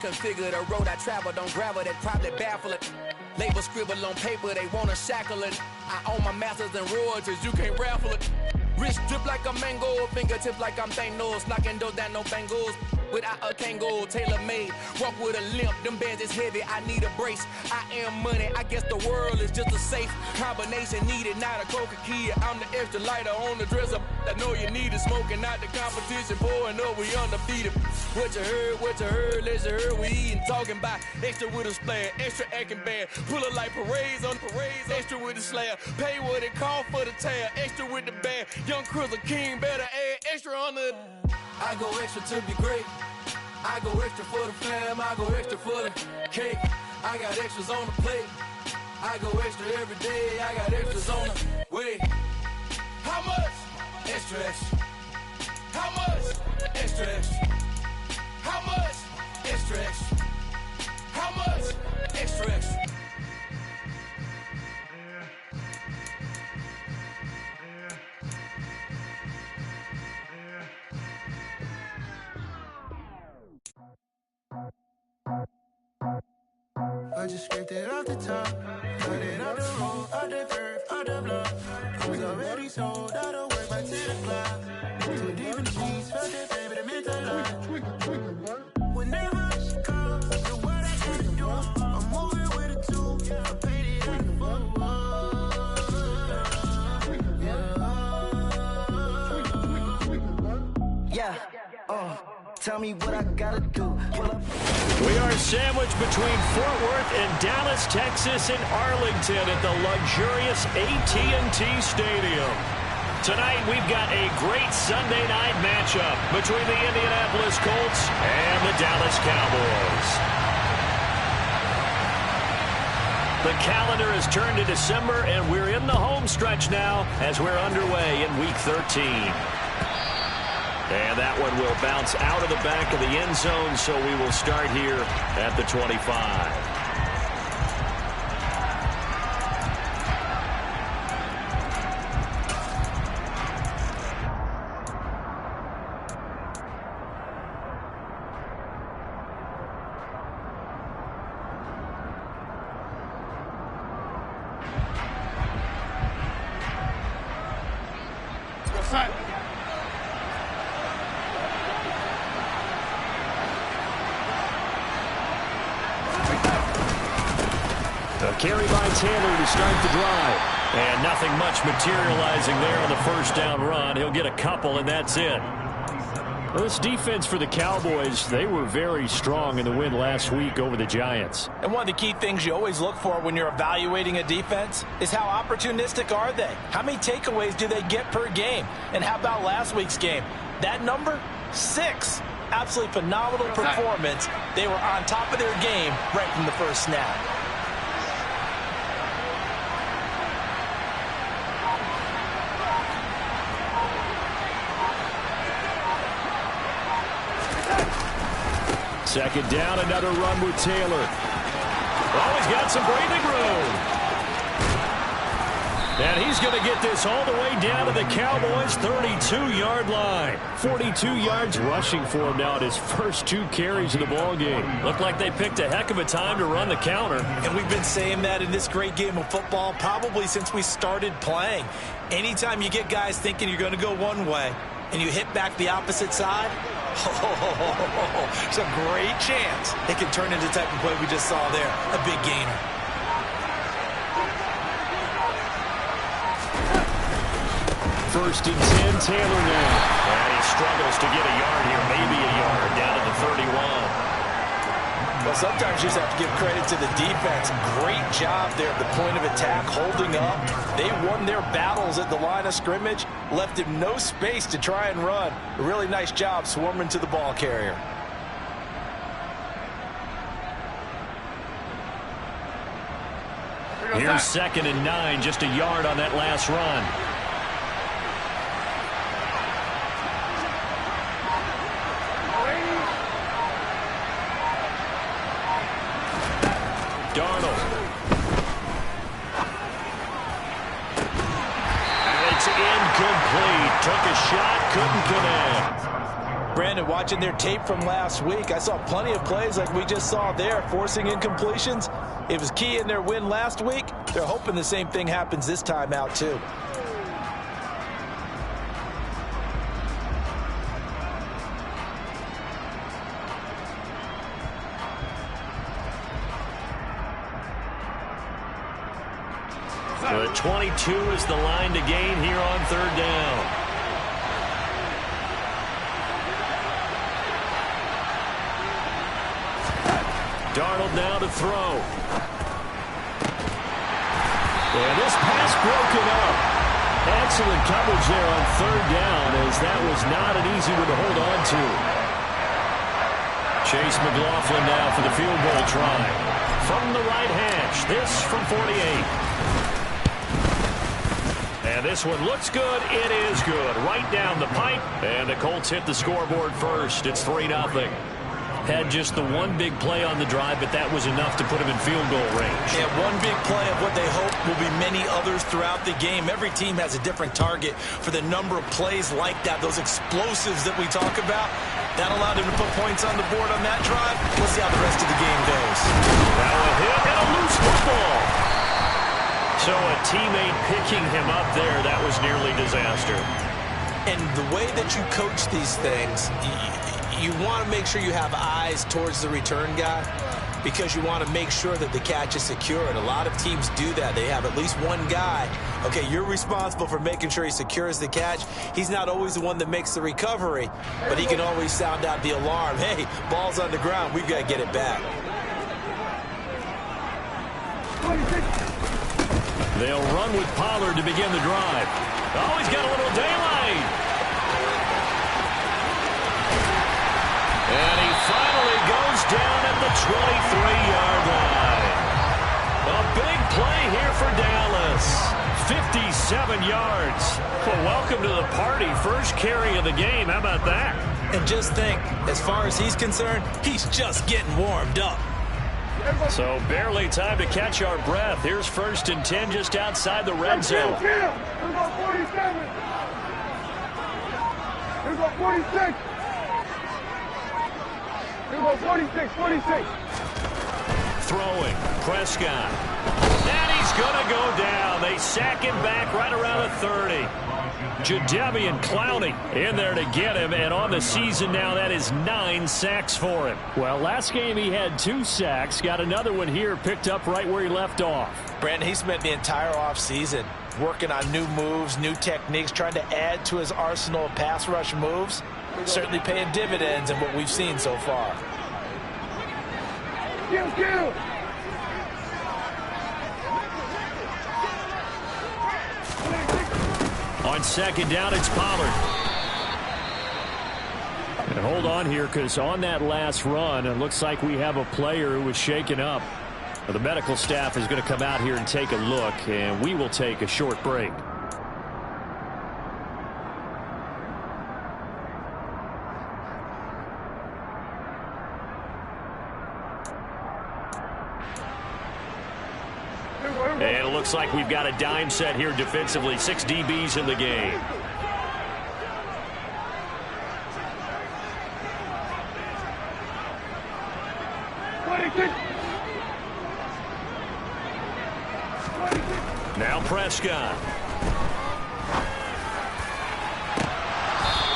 Configure the road I travel, don't gravel, that probably baffle it. Label scribble on paper, they wanna shackle it. I own my masters and royalties, you can't raffle it. Wrist drip like a mango, fingertip like I'm Thanos, knocking those down, no bangles. Without a Kango, tailor-made, walk with a limp, them bands is heavy, I need a brace. I am money, I guess the world is just a safe combination needed, not a coca-key. I'm the extra lighter on the dresser, I know you need it, smoking out the competition, pouring up, we undefeated. What you heard, let's you heard, we eating, talking about extra with a splash, extra acting bad, pull it like parades on parades, extra with the slab, pay what it cost for the tab, extra with the band, young Chris a king, better add extra on the. I go extra to be great. I go extra for the fam. I go extra for the cake. I got extras on the plate. I go extra every day. I got extras on the way. How much? Extra, extra. How much? Extra, extra. How much? Extra, extra. How much? Extra, extra. I just scraped it off the top, cut it off the road, out the curve, out the block. It was already sold, I don't work by 10 o'clock. Too deep in the sheets, felt that baby, that meant a lot. Whenever she calls, do what I gotta do. I'm moving with a two, I paid it out the book. Yeah, tell me what I gotta do. Pull up. We are sandwiched between Fort Worth and Dallas, Texas, and Arlington at the luxurious AT&T Stadium. Tonight, we've got a great Sunday night matchup between the Indianapolis Colts and the Dallas Cowboys. The calendar has turned to December, and we're in the home stretch now as we're underway in Week 13. And that one will bounce out of the back of the end zone, so we will start here at the 25. Carry by Taylor to start the drive. And nothing much materializing there on the first down run. He'll get a couple, and that's it. Well, this defense for the Cowboys, they were very strong in the win last week over the Giants. And one of the key things you always look for when you're evaluating a defense is how opportunistic are they? How many takeaways do they get per game? And how about last week's game? That number, 6. Absolutely phenomenal performance. They were on top of their game right from the first snap. Second down, another run with Taylor. Oh, he's got some breathing room. And he's going to get this all the way down to the Cowboys' 32-yard line. 42 yards rushing for him now at his first 2 carries of the ballgame. Looked like they picked a heck of a time to run the counter. And we've been saying that in this great game of football probably since we started playing. Anytime you get guys thinking you're going to go one way and you hit back the opposite side, it's a great chance it can turn into the type of play we just saw there, a big gainer. First and 10, Taylor now. And he struggles to get a yard here, maybe a yard, down to the 31. Well, sometimes you just have to give credit to the defense. Great job there at the point of attack, holding up. They won their battles at the line of scrimmage, left him no space to try and run. A really nice job swarming to the ball carrier. Here's 2nd and 9, just a yard on that last run. Darnold. And it's incomplete. Took a shot, couldn't connect. Brandon, watching their tape from last week, I saw plenty of plays like we just saw there, forcing incompletions. It was key in their win last week. They're hoping the same thing happens this time out, too. But 22 is the line to gain here on 3rd down. Darnold now to throw. And this pass broken up. Excellent coverage there on 3rd down, as that was not an easy one to hold on to. Chase McLaughlin now for the field goal try. From the right hash, this from 48. And this one looks good. It is good. Right down the pipe. And the Colts hit the scoreboard first. It's 3-0. Had just the one big play on the drive, but that was enough to put him in field goal range. Yeah, one big play of what they hope will be many others throughout the game. Every team has a different target for the number of plays like that, those explosives that we talk about. That allowed him to put points on the board on that drive. We'll see how the rest of the game goes. Now a hit and a loose football. So a teammate picking him up there, that was nearly disaster. And the way that you coach these things, you want to make sure you have eyes towards the return guy, because you want to make sure that the catch is secure. And a lot of teams do that. They have at least one guy. Okay, you're responsible for making sure he secures the catch. He's not always the one that makes the recovery, but he can always sound out the alarm. Hey, ball's on the ground. We've got to get it back. They'll run with Pollard to begin the drive. Oh, he's got a little daylight. And he finally goes down at the 23-yard line. A big play here for Dallas. 57 yards. Well, welcome to the party. First carry of the game. How about that? And just think, as far as he's concerned, he's just getting warmed up. So barely time to catch our breath. Here's 1st and 10 just outside the red zone. Here's our 47. Here's our 46. Here's our 46, 46. Throwing. Prescott. And he's going to go down. They sack him back right around the 30. Jadeveon Clowney in there to get him, and on the season now, that is 9 sacks for him. Well, last game he had 2 sacks. Got another one here, picked up right where he left off. Brandon, he spent the entire offseason working on new moves, new techniques, trying to add to his arsenal of pass rush moves. Certainly paying dividends in what we've seen so far. Kill. On 2nd down, it's Pollard. And hold on here, because on that last run, it looks like we have a player who was shaken up. The medical staff is going to come out here and take a look, and we will take a short break. And it looks like we've got a dime set here defensively. 6 DBs in the game. Now Prescott.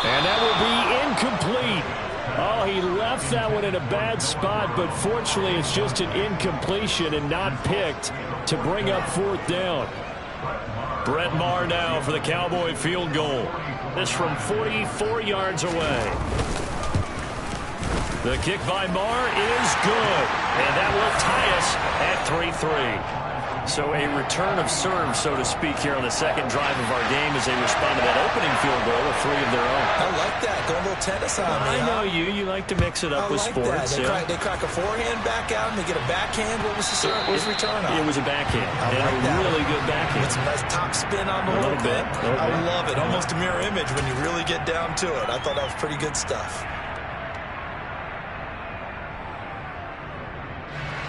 And that will be incomplete. Oh, he left that one in a bad spot, but fortunately it's just an incompletion and not picked to bring up 4th down. Brett Maher now for the Cowboy field goal. This from 44 yards away. The kick by Maher is good, and that will tie us at 3-3. So a return of serve, so to speak, here on the 2nd drive of our game as they respond to that opening field goal with 3 of their own. I like that. Go a little tennis on me. I know you. You like to mix it up with sports. They crack a forehand back out, and they get a backhand. What was the serve? What was the return on? It was a backhand. I like that. Really good backhand. With some nice top spin on the whole thing. I love it. Almost a mirror image when you really get down to it. I thought that was pretty good stuff.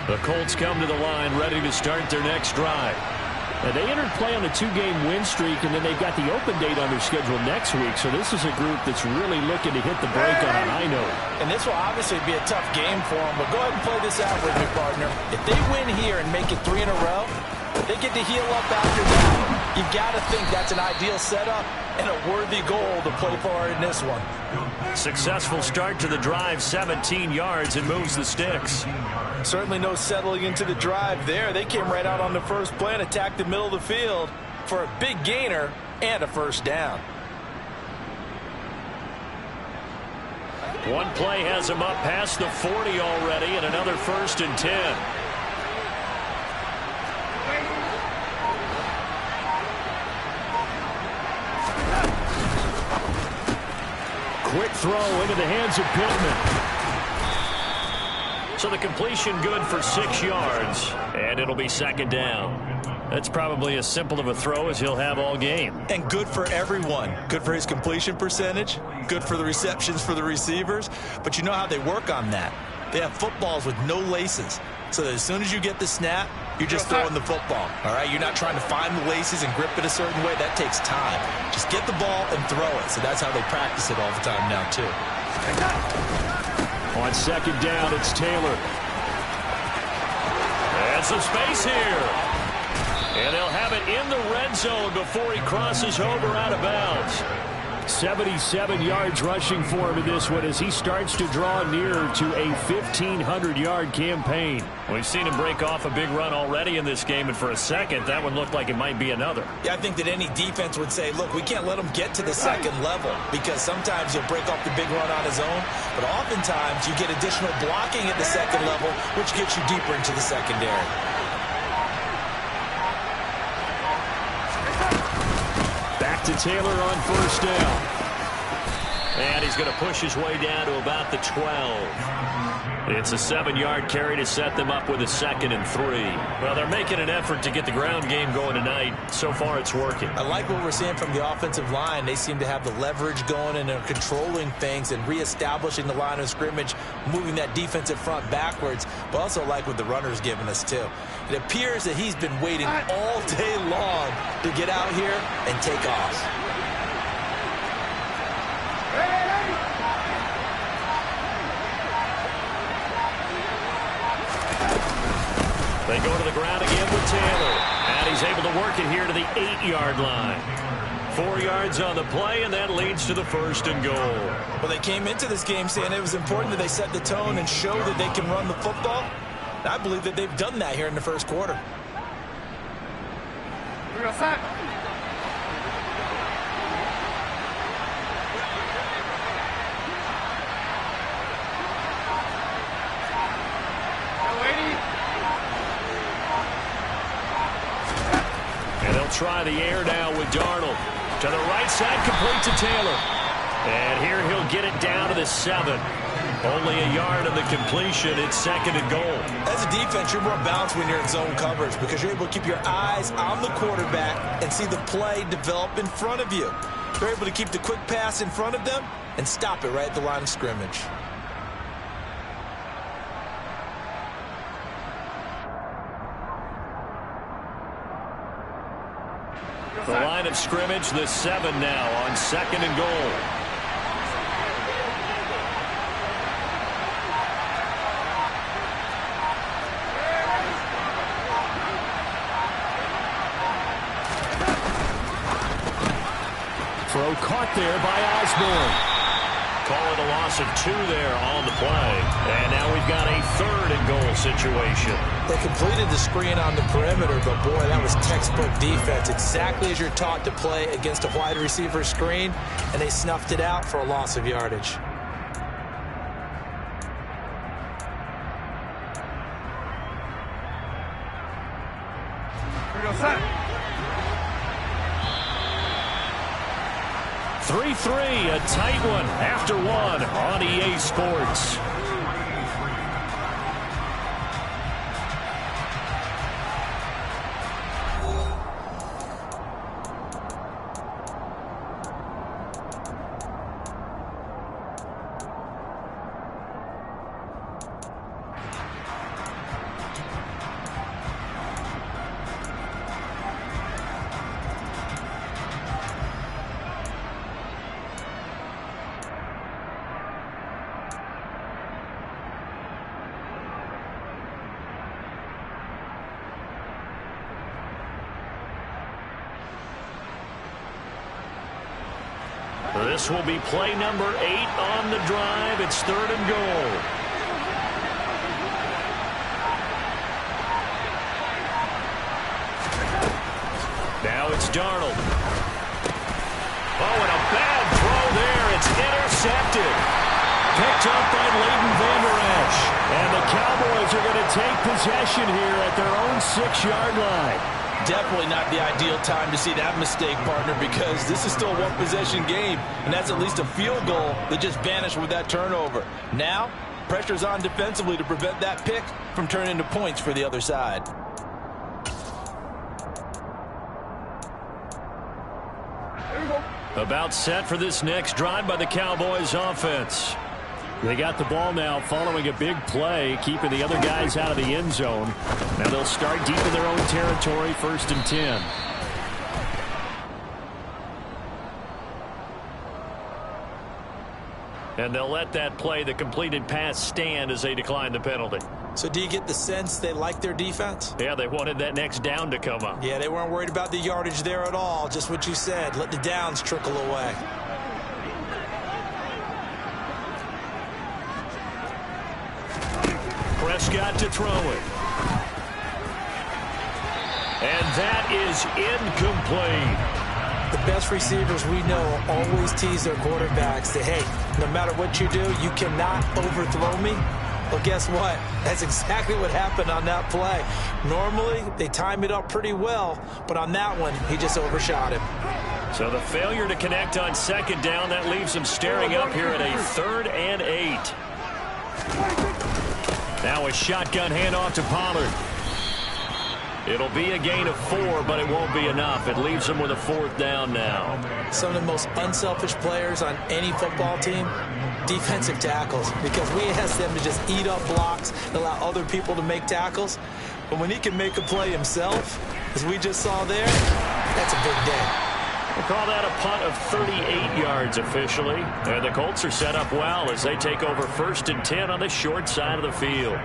The Colts come to the line ready to start their next drive. And they entered play on a 2-game win streak, and then they've got the open date on their schedule next week. So this is a group that's really looking to hit the break on a high note. And this will obviously be a tough game for them, but go ahead and play this out with me, partner. If they win here and make it 3 in a row, they get to heal up after that. You've got to think that's an ideal setup and a worthy goal to play for in this one. Successful start to the drive, 17 yards, and moves the sticks. Certainly no settling into the drive there. They came right out on the first play and attacked the middle of the field for a big gainer and a first down. One play has him up past the 40 already, and another 1st and 10. Quick throw into the hands of Pittman. So the completion good for 6 yards, and it'll be 2nd down. That's probably as simple of a throw as he'll have all game. And good for everyone. Good for his completion percentage, good for the receptions for the receivers. But you know how they work on that. They have footballs with no laces. So that as soon as you get the snap, you're just throwing the football. All right, you're not trying to find the laces and grip it a certain way. That takes time. Just get the ball and throw it. So that's how they practice it all the time now, too. On 2nd down, it's Taylor. And some space here. And they'll have it in the red zone before he crosses over out of bounds. 77 yards rushing for him in this one as he starts to draw nearer to a 1,500-yard campaign. We've seen him break off a big run already in this game, and for a second, that one looked like it might be another. Yeah, I think that any defense would say, look, we can't let him get to the 2nd level because sometimes he'll break off the big run on his own, but oftentimes you get additional blocking at the 2nd level, which gets you deeper into the secondary. To Taylor on 1st down. And he's going to push his way down to about the 12. It's a 7-yard carry to set them up with a 2nd and 3. Well, they're making an effort to get the ground game going tonight. So far, it's working. I like what we're seeing from the offensive line. They seem to have the leverage going and they're controlling things and reestablishing the line of scrimmage, moving that defensive front backwards, but also like what the runner's giving us, too. It appears that he's been waiting all day long to get out here and take off. They go to the ground again with Taylor. And he's able to work it here to the 8-yard line. 4 yards on the play, and that leads to the 1st and goal. Well, they came into this game saying it was important that they set the tone and show that they can run the football. I believe that they've done that here in the 1st quarter. We're set. And they'll try the air now with Darnold. To the right side, complete to Taylor. And here he'll get it down to the 7. Only a yard of the completion. It's 2nd and goal. As a defense, you're more balanced when you're in zone coverage because you're able to keep your eyes on the quarterback and see the play develop in front of you. You're able to keep the quick pass in front of them and stop it right at the line of scrimmage. The line of scrimmage, the 7 now on 2nd and goal. Throw caught there by Osborne. Call it a loss of 2 there on the play. And now we've got a 3rd and goal situation. They completed the screen on the perimeter, but boy, that was textbook defense. Exactly as you're taught to play against a wide receiver screen, and they snuffed it out for a loss of yardage. We're going set. 3-3, a tight one after 1 on EA Sports. This will be play number 8 on the drive. It's 3rd and goal. Now it's Darnold. Oh, and a bad throw there. It's intercepted. Picked up by Leighton Vander Esch. And the Cowboys are going to take possession here at their own 6-yard line. Definitely not the ideal time to see that mistake, partner, because this is still a one-possession game, and that's at least a field goal that just vanished with that turnover. Now, pressure's on defensively to prevent that pick from turning into points for the other side. About set for this next drive by the Cowboys offense. They got the ball now following a big play, keeping the other guys out of the end zone. Now they'll start deep in their own territory, 1st and 10. And they'll let that play, the completed pass, stand as they decline the penalty. So do you get the sense they like their defense? Yeah, they wanted that next down to come up. Yeah, they weren't worried about the yardage there at all. Just what you said. Let the downs trickle away. Prescott to throw it. And that is incomplete. The best receivers we know always tease their quarterbacks that, hey, no matter what you do, you cannot overthrow me. Well, guess what? That's exactly what happened on that play. Normally, they time it up pretty well, but on that one, he just overshot him. So the failure to connect on 2nd down, that leaves them staring up here at a 3rd and 8. Now a shotgun handoff to Pollard. It'll be a gain of 4, but it won't be enough. It leaves them with a 4th down now. Some of the most unselfish players on any football team, defensive tackles, because we ask them to just eat up blocks and allow other people to make tackles. But when he can make a play himself, as we just saw there, that's a big day. We'll call that a punt of 38 yards officially. And the Colts are set up well as they take over 1st and 10 on the short side of the field.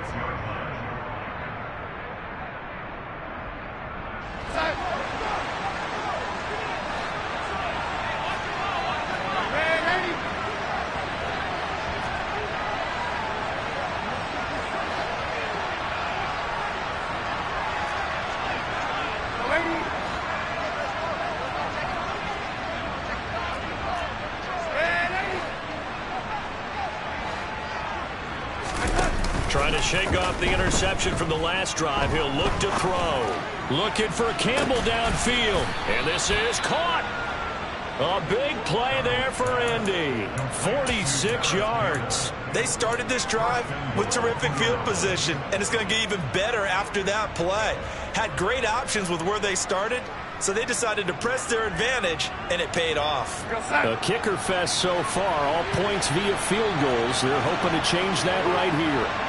Trying to shake off the interception from the last drive. He'll look to throw. Looking for Campbell downfield. And this is caught. A big play there for Indy. 46 yards. They started this drive with terrific field position, and it's going to get even better after that play. Had great options with where they started, so they decided to press their advantage, and it paid off. A kicker fest so far. All points via field goals. They're hoping to change that right here.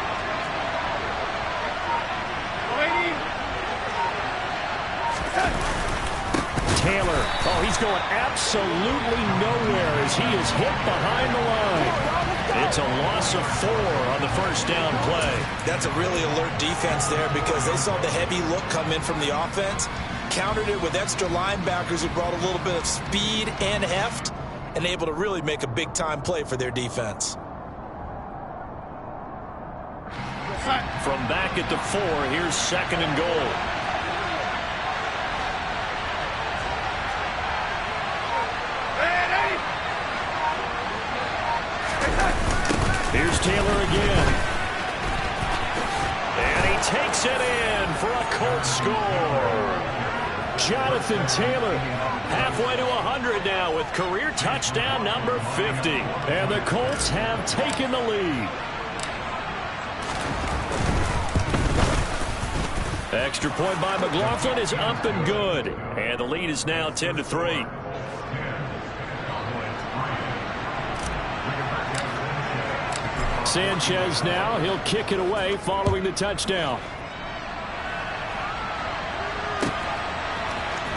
Taylor. Oh, he's going absolutely nowhere as he is hit behind the line. It's a loss of 4 on the 1st down play. That's a really alert defense there because they saw the heavy look come in from the offense, countered it with extra linebackers who brought a little bit of speed and heft, and able to really make a big-time play for their defense. From back at the 4, here's 2nd and goal. Here's Taylor again. And he takes it in for a Colts score. Jonathan Taylor halfway to 100 now with career touchdown number 50. And the Colts have taken the lead. Extra point by McLaughlin is up and good. And the lead is now 10-3. Sanchez now. He'll kick it away following the touchdown.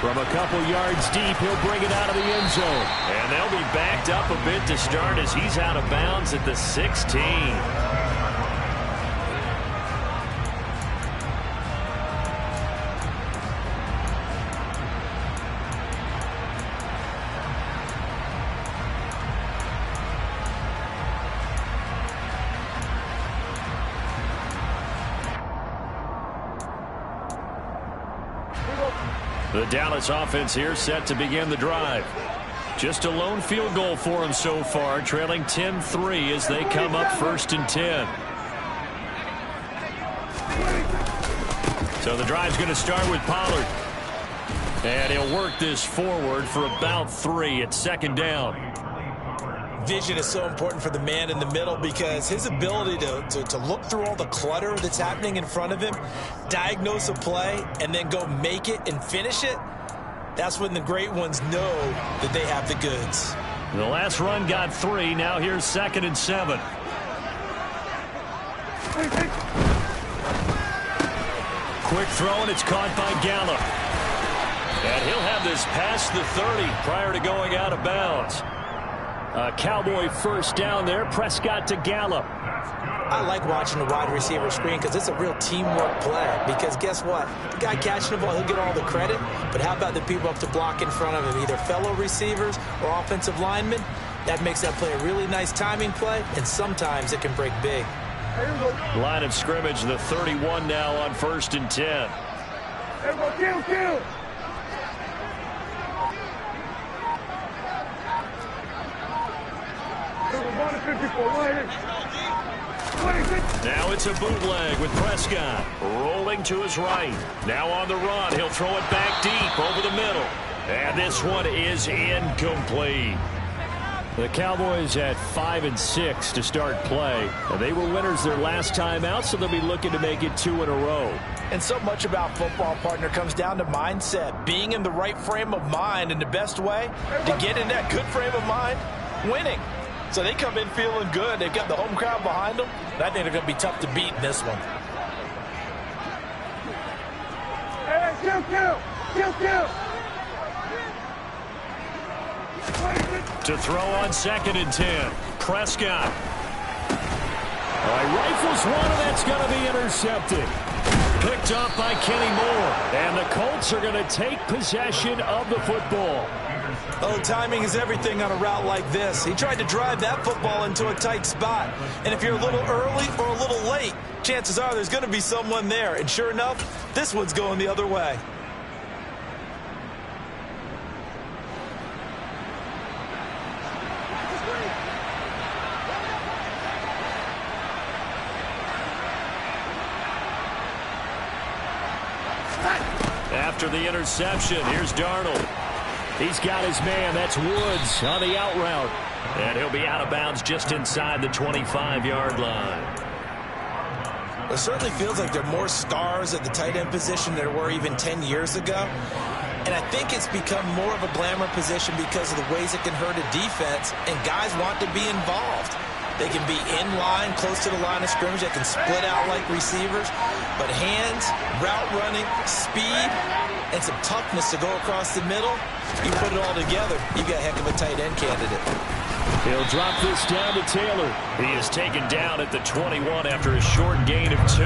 From a couple yards deep, he'll bring it out of the end zone. And they'll be backed up a bit to start as he's out of bounds at the 16. The Dallas offense here set to begin the drive. Just a lone field goal for them so far, trailing 10-3 as they come up 1st and 10. So the drive's going to start with Pollard. And he'll work this forward for about 3 at 2nd down. Vision is so important for the man in the middle because his ability to look through all the clutter that's happening in front of him, diagnose a play, and then go make it and finish it, that's when the great ones know that they have the goods. The last run got 3. Now here's 2nd and 7. Quick throw, and it's caught by Gallup. And he'll have this past the 30 prior to going out of bounds. Cowboy 1st down there. Prescott to Gallup. I like watching the wide receiver screen because it's a real teamwork play. Because guess what? The guy catching the ball, he'll get all the credit. But how about the people up to block in front of him, either fellow receivers or offensive linemen? That makes that play a really nice timing play, and sometimes it can break big. Line of scrimmage, the 31 now on 1st and 10. Kill. Now it's a bootleg with Prescott rolling to his right. Now on the run, he'll throw it back deep over the middle. And this one is incomplete. The Cowboys at 5 and 6 to start play. And they were winners their last time out, so they'll be looking to make it 2 in a row. And so much about football, partner, comes down to mindset. Being in the right frame of mind, and the best way to get in that good frame of mind, winning. So they come in feeling good. They've got the home crowd behind them. And I think they're going to be tough to beat in this one. Kill. To throw on 2nd and 10. Prescott. Rifles one, and that's going to be intercepted. Picked up by Kenny Moore. And the Colts are going to take possession of the football. Oh, timing is everything on a route like this. He tried to drive that football into a tight spot. And if you're a little early or a little late, chances are there's going to be someone there. And sure enough, this one's going the other way. After the interception, here's Darnold. He's got his man. That's Woods on the out route. And he'll be out of bounds just inside the 25-yard line. It certainly feels like there are more stars at the tight end position than there were even 10 years ago. And I think it's become more of a glamour position because of the ways it can hurt a defense, and guys want to be involved. They can be in line, close to the line of scrimmage. They can split out like receivers. But hands, route running, speed, and some toughness to go across the middle, you put it all together, you got a heck of a tight end candidate. He'll drop this down to Taylor. He is taken down at the 21 after a short gain of 2.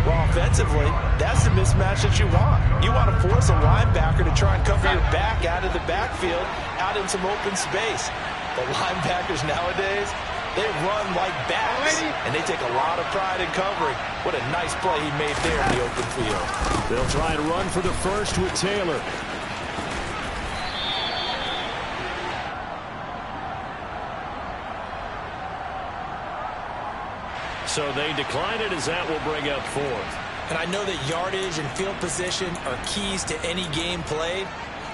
Well, offensively, that's the mismatch that you want. You want to force a linebacker to try and cover your back out of the backfield, out in some open space. The linebackers nowadays, they run like backs, and they take a lot of pride in covering. What a nice play he made there in the open field. They'll try and run for the first with Taylor. So they decline it as that will bring up 4th. And I know that yardage and field position are keys to any game played,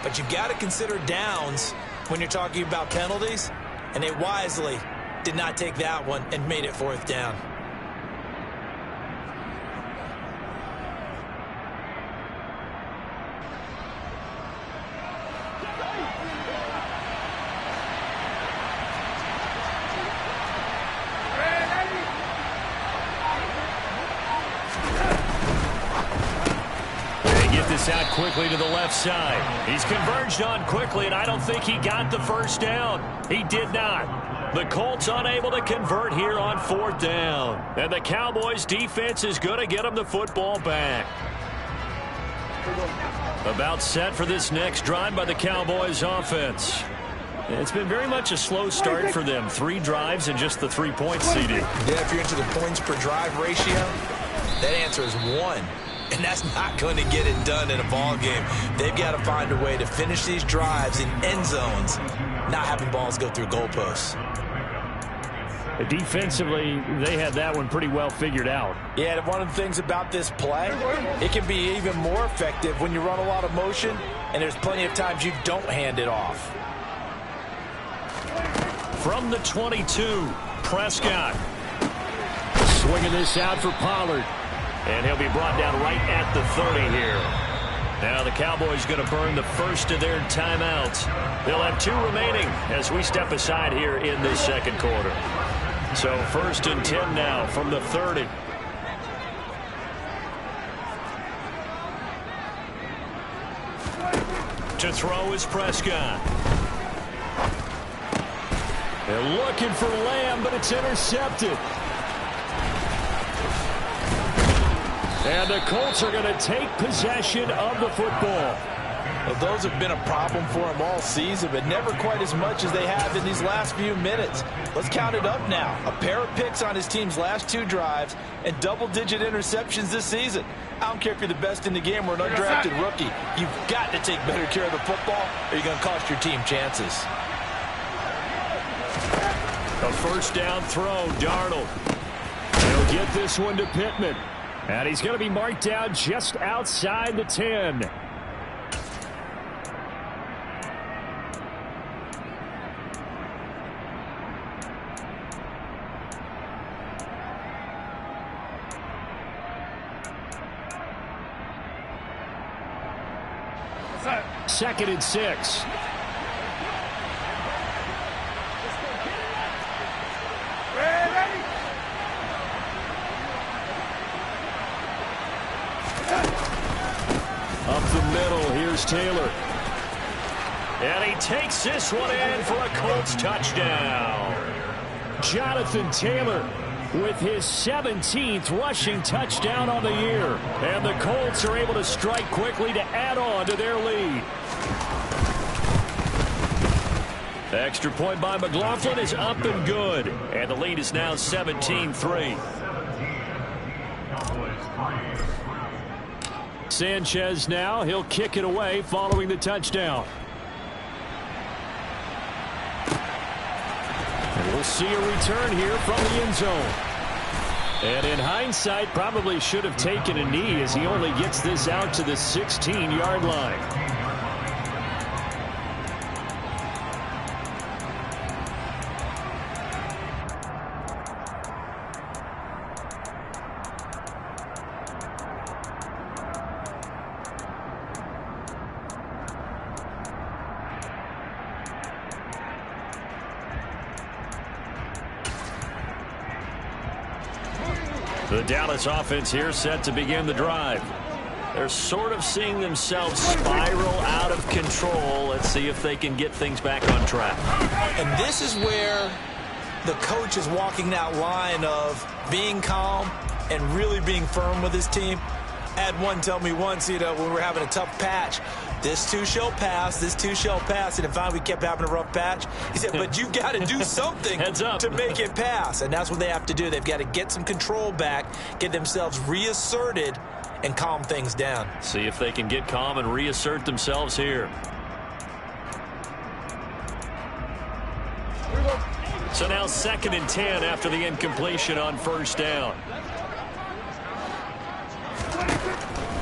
but you've got to consider downs when you're talking about penalties, and they wisely did not take that one and made it 4th down. Out quickly to the left side. He's converged on quickly, and I don't think he got the first down. He did not. The Colts unable to convert here on 4th down. And the Cowboys defense is going to get them the football back. About set for this next drive by the Cowboys offense. It's been very much a slow start for them. 3 drives and just the 3-point seeding. Yeah, if you're into the points per drive ratio, that answer is 1. And that's not going to get it done in a ball game. They've got to find a way to finish these drives in end zones, not having balls go through goalposts. Defensively, they had that one pretty well figured out. Yeah, one of the things about this play, it can be even more effective when you run a lot of motion, and there's plenty of times you don't hand it off. From the 22, Prescott. Swinging this out for Pollard. And he'll be brought down right at the 30 here. Now the Cowboys going to burn the first of their timeouts. They'll have 2 remaining as we step aside here in this second quarter. So 1st and 10 now from the 30. To throw is Prescott. They're looking for Lamb, but it's intercepted. And the Colts are going to take possession of the football. Well, those have been a problem for them all season, but never quite as much as they have in these last few minutes. Let's count it up now. A pair of picks on his team's last 2 drives and double-digit interceptions this season. I don't care if you're the best in the game or an undrafted rookie. You've got to take better care of the football or you're going to cost your team chances. A first down throw, Darnold. He'll get this one to Pittman. And he's going to be marked down just outside the 10. Second and 6. Up the middle, here's Taylor. And he takes this one in for a Colts touchdown. Jonathan Taylor with his 17th rushing touchdown on the year. And the Colts are able to strike quickly to add on to their lead. The extra point by McLaughlin is up and good. And the lead is now 17-3. Sanchez now, he'll kick it away following the touchdown. And we'll see a return here from the end zone. And in hindsight, probably should have taken a knee as he only gets this out to the 16-yard line. The Dallas offense here set to begin the drive. They're sort of seeing themselves spiral out of control. Let's see if they can get things back on track. And this is where the coach is walking that line of being calm and really being firm with his team. I had one tell me once, when we were having a tough patch, this too shall pass, this too shall pass. And finally we kept having a rough patch. He said, but you've got to do something to make it pass. And that's what they have to do. They've got to get some control back, get themselves reasserted, and calm things down. See if they can get calm and reassert themselves here. So now 2nd and 10 after the incompletion on first down.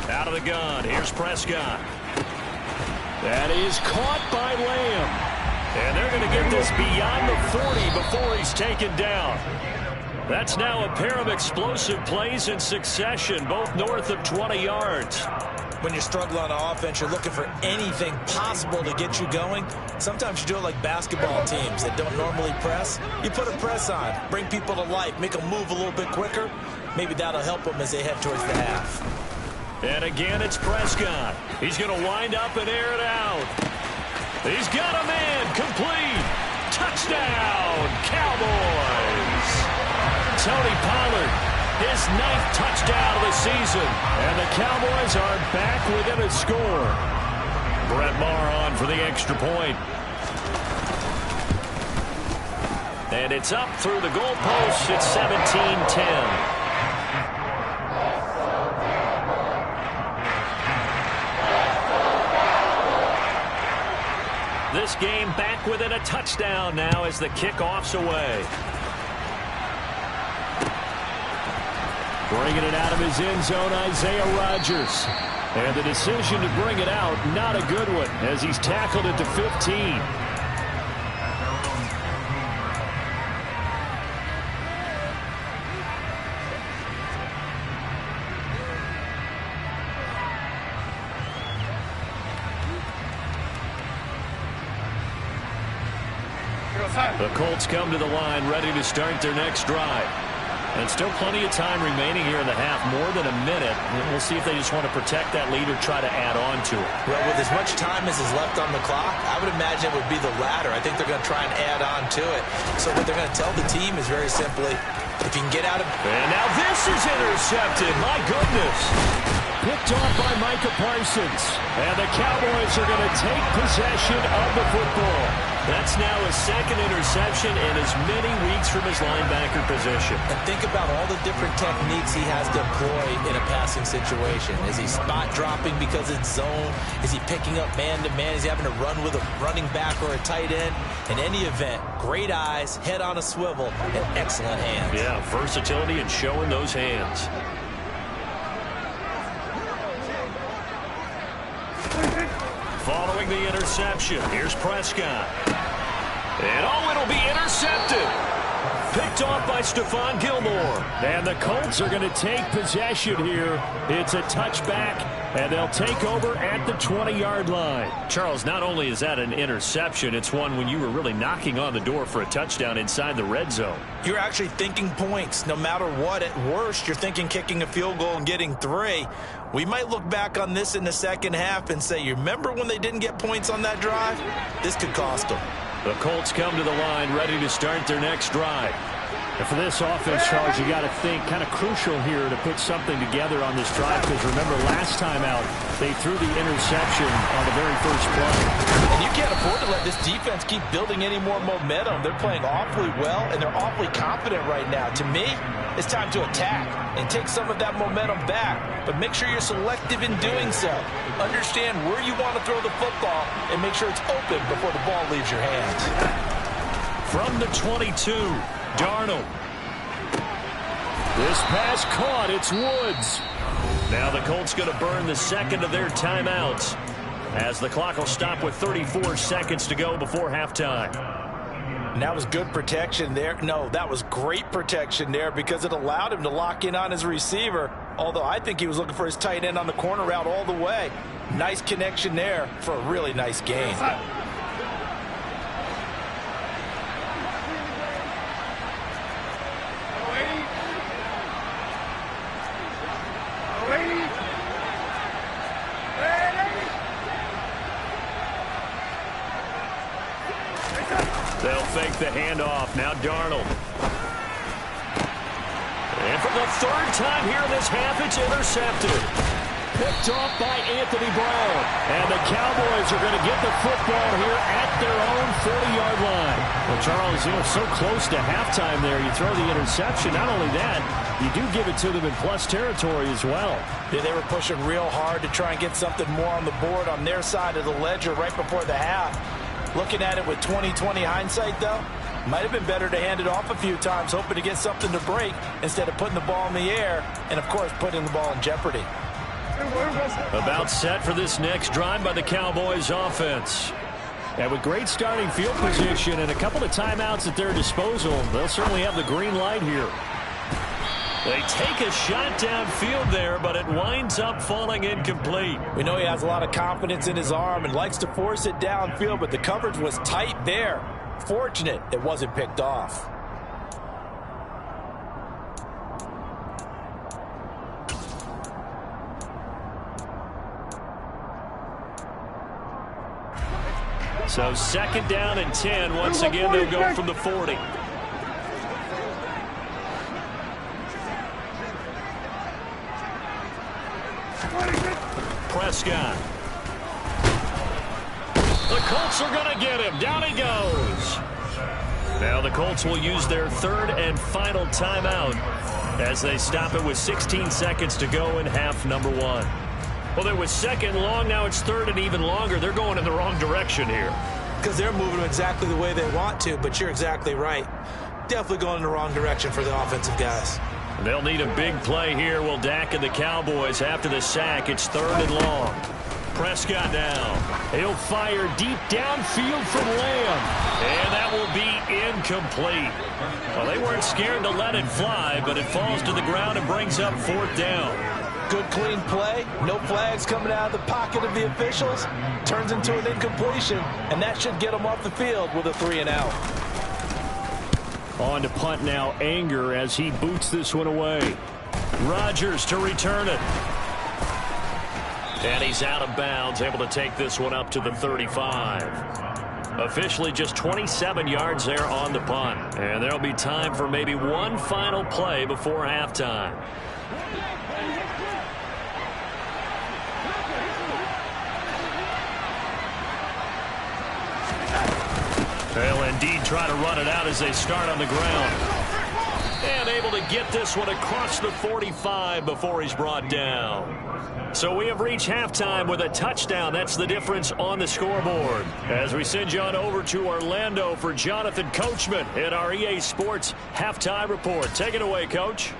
Out of the gun, here's Prescott. That is caught by Lamb. And they're going to get this beyond the 40 before he's taken down. That's now a pair of explosive plays in succession, both north of 20 yards. When you're struggling on offense, you're looking for anything possible to get you going. Sometimes you do it like basketball teams that don't normally press. You put a press on, bring people to life, make them move a little bit quicker. Maybe that'll help them as they head towards the half. And again, it's Prescott. He's going to wind up and air it out. He's got a man, complete. Touchdown, Cowboys. Tony Pollard, his 9th touchdown of the season. And the Cowboys are back within a score. Brett Maher on for the extra point. And it's up through the goalposts. It's 17-10. this game back within a touchdown now as the kickoff's away. Bringing it out of his end zone, Isaiah Rodgers. And the decision to bring it out, not a good one, as he's tackled it to 15. The Colts come to the line, ready to start their next drive. And still plenty of time remaining here in the half, more than a minute. We'll see if they just want to protect that lead or try to add on to it. Well, with as much time as is left on the clock, I would imagine it would be the latter. I think they're going to try and add on to it. So what they're going to tell the team is very simply, if you can get out of... And now this is intercepted. My goodness. Picked off by Micah Parsons. And the Cowboys are going to take possession of the football. That's now his second interception in as many weeks from his linebacker position. And think about all the different techniques he has to employ in a passing situation. Is he spot dropping because it's zone? Is he picking up man-to-man? Is he having to run with a running back or a tight end? In any event, great eyes, head on a swivel, and excellent hands. Yeah, versatility and showing those hands. Following the interception, here's Prescott. And it'll be intercepted. Picked off by Stephon Gilmore. And the Colts are going to take possession here. It's a touchback, and they'll take over at the 20-yard line. Charles, not only is that an interception, it's one when you were really knocking on the door for a touchdown inside the red zone. You're actually thinking points. No matter what, at worst, you're thinking kicking a field goal and getting 3. We might look back on this in the second half and say, you remember when they didn't get points on that drive? This could cost them. The Colts come to the line, ready to start their next drive. And for this offense, Charles, you got to think kind of crucial here to put something together on this drive, because remember last time out, they threw the interception on the very first play. And you can't afford to let this defense keep building any more momentum. They're playing awfully well, and they're awfully confident right now. To me, it's time to attack and take some of that momentum back, but make sure you're selective in doing so. Understand where you want to throw the football and make sure it's open before the ball leaves your hands. From the 22, Darnold. This pass caught. It's Woods. Now the Colts going to burn the second of their timeouts as the clock will stop with 34 seconds to go before halftime. And that was good protection there. No, that was great protection there because it allowed him to lock in on his receiver, although I think he was looking for his tight end on the corner route all the way. Nice connection there for a really nice gain. They'll fake the handoff. Now Darnold. And for the third time here in this half, it's intercepted. Picked off by Anthony Brown. And the Cowboys are going to get the football here at their own 40-yard line. Well, Charles, so close to halftime there. You throw the interception. Not only that, you do give it to them in plus territory as well. Yeah, they were pushing real hard to try and get something more on the board on their side of the ledger right before the half. Looking at it with 20/20 hindsight, though, might have been better to hand it off a few times, hoping to get something to break instead of putting the ball in the air and, of course, putting the ball in jeopardy. About set for this next drive by the Cowboys offense. And with great starting field position and a couple of timeouts at their disposal, they'll certainly have the green light here. They take a shot downfield there, but it winds up falling incomplete. We know he has a lot of confidence in his arm and likes to force it downfield, but the coverage was tight there. Fortunate it wasn't picked off. So second down and 10. Once again, they'll go from the 40. Prescott. The Colts are going to get him. Down he goes. Now the Colts will use their third and final timeout as they stop it with 16 seconds to go in half number 1. Well, it was second long. Now it's third and even longer. They're going in the wrong direction here. because they're moving exactly the way they want to, but you're exactly right. Definitely going in the wrong direction for the offensive guys. They'll need a big play here. Will Dak and the Cowboys after the sack. It's 3rd and long. Prescott now. He'll fire deep downfield from Lamb. And that will be incomplete. Well, they weren't scared to let it fly, but it falls to the ground and brings up 4th down. Good, clean play. No flags coming out of the pocket of the officials. Turns into an incompletion, and that should get them off the field with a 3-and-out. On to punt now, Anger as he boots this one away. Rodgers to return it. And he's out of bounds, able to take this one up to the 35. Officially just 27 yards there on the punt. And there'll be time for maybe one final play before halftime. They'll indeed try to run it out as they start on the ground. And able to get this one across the 45 before he's brought down. So we have reached halftime with a touchdown. That's the difference on the scoreboard. As we send you on over to Orlando for Jonathan Coachman in our EA Sports Halftime Report. Take it away, Coach.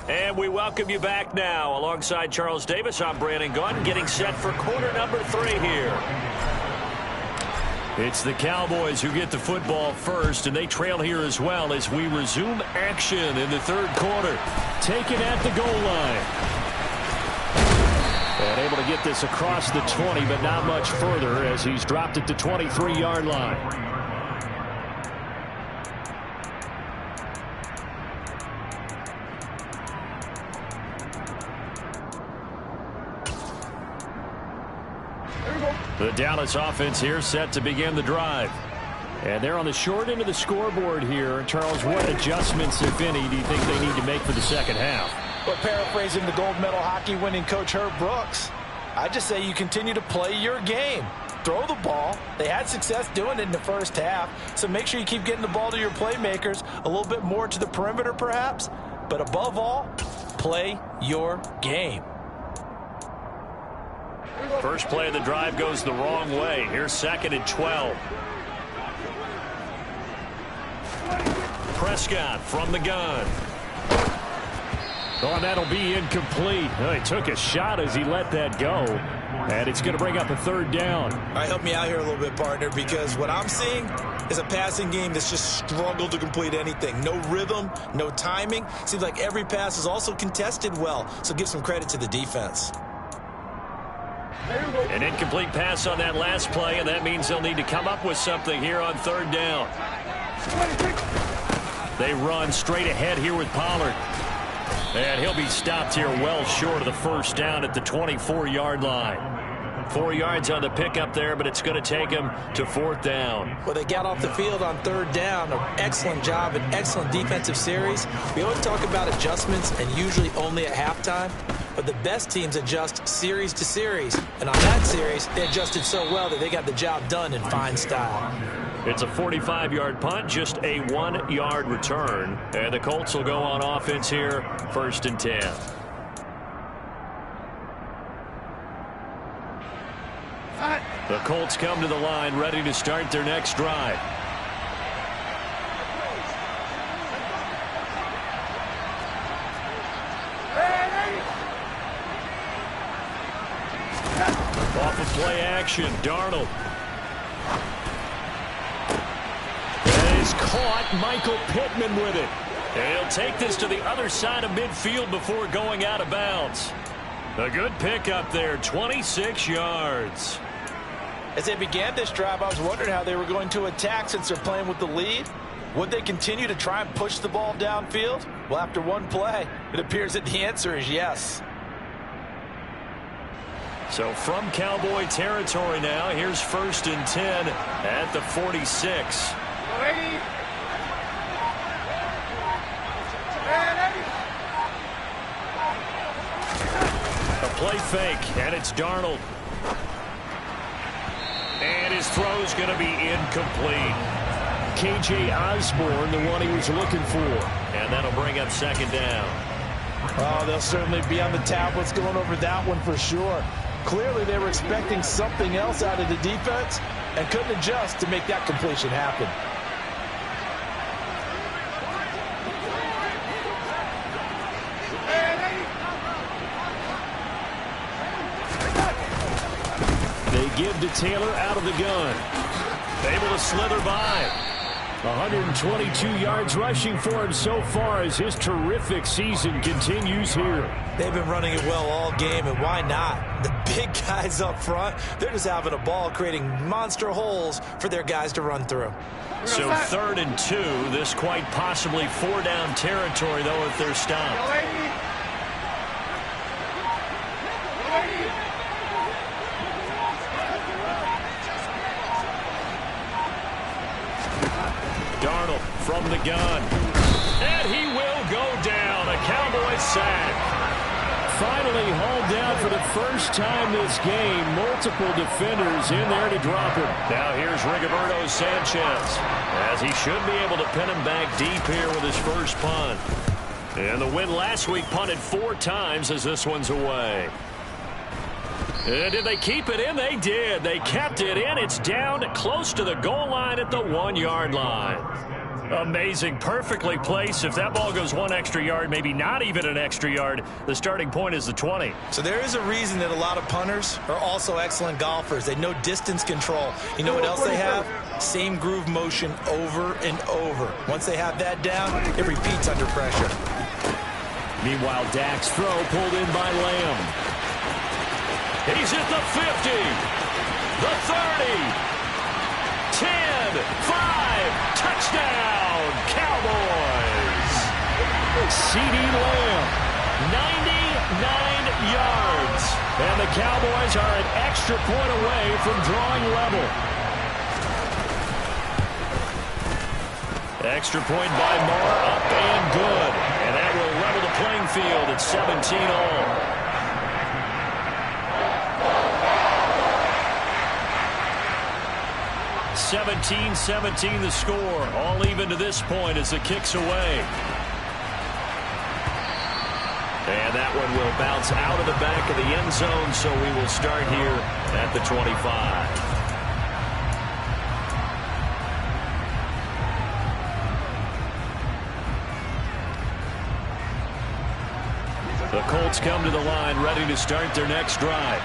And we welcome you back now. Alongside Charles Davis, I'm Brandon Gunn, getting set for quarter number 3 here. It's the Cowboys who get the football first, and they trail here as well as we resume action in the 3rd quarter. Taken at the goal line. And able to get this across the 20, but not much further as he's dropped it to 23-yard line. The Dallas offense here set to begin the drive. And they're on the short end of the scoreboard here. Charles, what adjustments, if any, do you think they need to make for the second half? Well, paraphrasing the gold medal hockey winning coach Herb Brooks, I just say you continue to play your game. Throw the ball. They had success doing it in the first half, so make sure you keep getting the ball to your playmakers, a little bit more to the perimeter perhaps, but above all, play your game. First play of the drive goes the wrong way. Here's 2nd and 12. Prescott from the gun. Oh, and that'll be incomplete. Oh, he took a shot as he let that go. And it's going to bring up a 3rd down. All right, help me out here a little bit, partner, because what I'm seeing is a passing game that's just struggled to complete anything. No rhythm, no timing. Seems like every pass is also contested well, so give some credit to the defense. An incomplete pass on that last play, and that means they'll need to come up with something here on 3rd down. They run straight ahead here with Pollard. And he'll be stopped here well short of the 1st down at the 24-yard line. 4 yards on the pickup there, but it's going to take him to 4th down. Well, they got off the field on 3rd down. An excellent job, an excellent defensive series. We always talk about adjustments, and usually only at halftime. But the best teams adjust series to series. And on that series, they adjusted so well that they got the job done in fine style. It's a 45-yard punt, just a 1-yard return. And the Colts will go on offense here, 1st and 10. The Colts come to the line, ready to start their next drive. Off of play action, Darnold. That is caught. Michael Pittman with it. And he'll take this to the other side of midfield before going out of bounds. A good pickup there, 26 yards. As they began this drive, I was wondering how they were going to attack since they're playing with the lead. Would they continue to try and push the ball downfield? Well, after one play, it appears that the answer is yes. So from Cowboy territory now, here's 1st and 10 at the 46. A play fake, and it's Darnold. And his throw's going to be incomplete. KJ Osborne, the one he was looking for. And that'll bring up 2nd down. Oh, they'll certainly be on the tablets going over that one for sure. Clearly, they were expecting something else out of the defense and couldn't adjust to make that completion happen. They give to Taylor out of the gun. Able to slither by. 122 yards rushing for him so far as his terrific season continues here. They've been running it well all game, and why not? The big guys up front, they're just having a ball, creating monster holes for their guys to run through. So 3rd and 2, this quite possibly 4-down territory, though, if they're stopped. Darnold from the gun. And he will go down. A Cowboys sack. Finally hauled down for the first time this game. Multiple defenders in there to drop him. Now here's Rigoberto Sanchez, as he should be able to pin him back deep here with his first punt. And the win last week punted 4 times as this one's away. And did they keep it in? They did. They kept it in. It's down close to the goal line at the 1-yard line. Amazing. Perfectly placed. If that ball goes 1 extra yard, maybe not even an extra yard, the starting point is the 20. So there is a reason that a lot of punters are also excellent golfers. They know distance control. You know what else they have? Same groove motion over and over. Once they have that down, it repeats under pressure. Meanwhile, Dak's throw pulled in by Lamb. He's at the 50, the 30, 10, 5, touchdown, Cowboys. CeeDee Lamb, 99 yards. And the Cowboys are an extra point away from drawing level. Extra point by Moore, up and good. And that will level the playing field at 17 all. 17-17 the score. All even to this point as the kick's away. And that one will bounce out of the back of the end zone, so we will start here at the 25. The Colts come to the line ready to start their next drive.